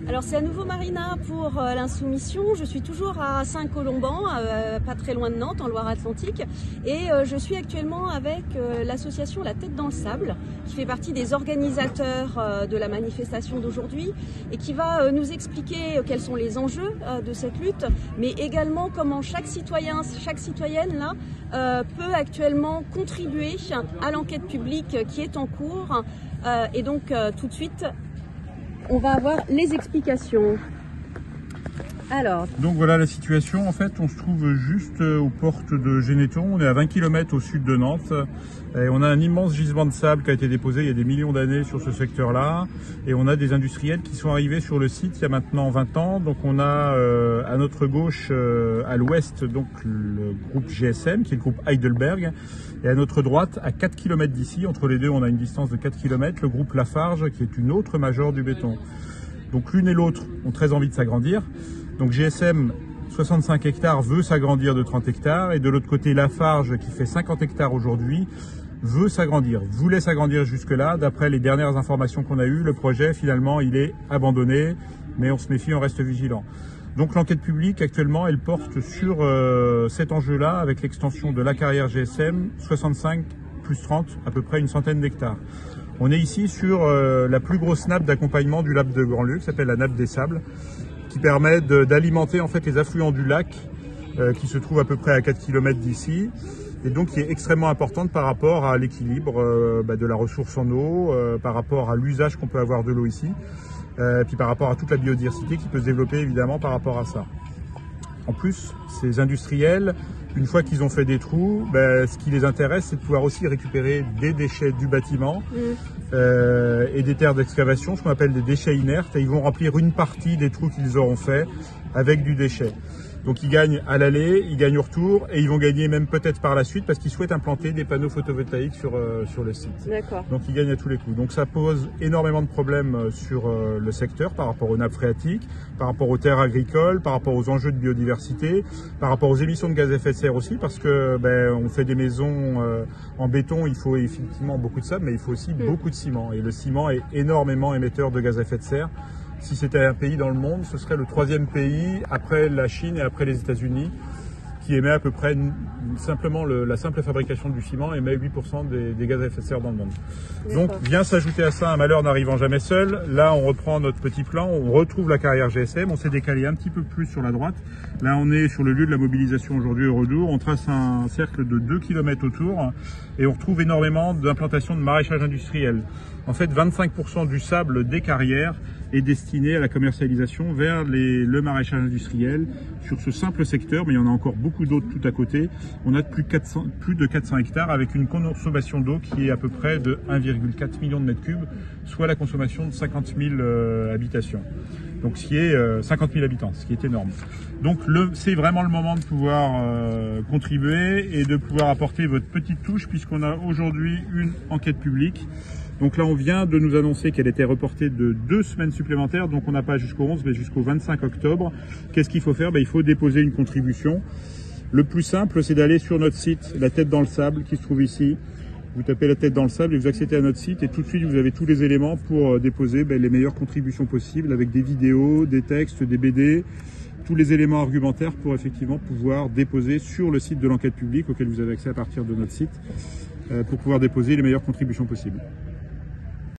Alors c'est à nouveau Marina pour l'Insoumission. Je suis toujours à Saint-Colomban, pas très loin de Nantes, en Loire-Atlantique. Et je suis actuellement avec l'association La Tête dans le Sable, qui fait partie des organisateurs de la manifestation d'aujourd'hui et qui va nous expliquer quels sont les enjeux de cette lutte, mais également comment chaque citoyen, chaque citoyenne là, peut actuellement contribuer à l'enquête publique qui est en cours. Et donc tout de suite, on va avoir les explications. Alors. Donc voilà la situation. En fait, on se trouve juste aux portes de Généton. On est à 20 km au sud de Nantes. Et on a un immense gisement de sable qui a été déposé il y a des millions d'années sur ce secteur-là. Et on a des industriels qui sont arrivés sur le site il y a maintenant 20 ans. Donc on a à notre gauche, à l'ouest, donc le groupe GSM, qui est le groupe Heidelberg. Et à notre droite, à 4 km d'ici, entre les deux, on a une distance de 4 km, le groupe Lafarge, qui est une autre major du béton. Donc l'une et l'autre ont très envie de s'agrandir. Donc GSM, 65 hectares, veut s'agrandir de 30 hectares. Et de l'autre côté, Lafarge, qui fait 50 hectares aujourd'hui, veut s'agrandir, voulait s'agrandir jusque-là. D'après les dernières informations qu'on a eues, le projet, finalement, il est abandonné. Mais on se méfie, on reste vigilant. Donc l'enquête publique, actuellement, elle porte sur cet enjeu-là, avec l'extension de la carrière GSM, 65 plus 30, à peu près une centaine d'hectares. On est ici sur la plus grosse nappe d'accompagnement du lac de Grandlieu, qui s'appelle la nappe des Sables, qui permet d'alimenter en fait les affluents du lac, qui se trouve à peu près à 4 km d'ici, et donc qui est extrêmement importante par rapport à l'équilibre de la ressource en eau, par rapport à l'usage qu'on peut avoir de l'eau ici, puis par rapport à toute la biodiversité qui peut se développer évidemment par rapport à ça. En plus, ces industriels, une fois qu'ils ont fait des trous, ce qui les intéresse, c'est de pouvoir aussi récupérer des déchets du bâtiment et des terres d'excavation, ce qu'on appelle des déchets inertes, et ils vont remplir une partie des trous qu'ils auront fait avec du déchet. Donc ils gagnent à l'aller, ils gagnent au retour, et ils vont gagner même peut-être par la suite parce qu'ils souhaitent implanter des panneaux photovoltaïques sur le site. D'accord. Donc ils gagnent à tous les coups. Donc ça pose énormément de problèmes sur le secteur par rapport aux nappes phréatiques, par rapport aux terres agricoles, par rapport aux enjeux de biodiversité, par rapport aux émissions de gaz à effet de serre aussi, parce que on fait des maisons en béton, il faut effectivement beaucoup de sable, mais il faut aussi beaucoup de ciment. Et le ciment est énormément émetteur de gaz à effet de serre. Si c'était un pays dans le monde, ce serait le 3e pays après la Chine et après les États-Unis qui émet à peu près simplement la simple fabrication du ciment émet 8% des gaz à effet de serre dans le monde. Donc vient s'ajouter à ça un malheur n'arrivant jamais seul. Là on reprend notre petit plan, on retrouve la carrière GSM, on s'est décalé un petit peu plus sur la droite. Là on est sur le lieu de la mobilisation aujourd'hui au Redour, on trace un cercle de 2 km autour et on retrouve énormément d'implantations de maraîchage industriel. En fait 25% du sable des carrières est destiné à la commercialisation vers le maraîchage industriel sur ce simple secteur, mais il y en a encore beaucoup d'autres tout à côté. On a plus de 400 hectares avec une consommation d'eau qui est à peu près de 1,4 million de mètres cubes, soit la consommation de 50 000 habitations. Donc ce qui est 50 000 habitants, ce qui est énorme. Donc c'est vraiment le moment de pouvoir contribuer et de pouvoir apporter votre petite touche puisqu'on a aujourd'hui une enquête publique. Donc là, on vient de nous annoncer qu'elle était reportée de 2 semaines supplémentaires. Donc on n'a pas jusqu'au 11, mais jusqu'au 25 octobre. Qu'est-ce qu'il faut faire? Il faut déposer une contribution. Le plus simple, c'est d'aller sur notre site, La Tête dans le Sable, qui se trouve ici. Vous tapez La Tête dans le Sable et vous accédez à notre site. Et tout de suite, vous avez tous les éléments pour déposer les meilleures contributions possibles avec des vidéos, des textes, des BD, tous les éléments argumentaires pour effectivement pouvoir déposer sur le site de l'enquête publique auquel vous avez accès à partir de notre site pour pouvoir déposer les meilleures contributions possibles.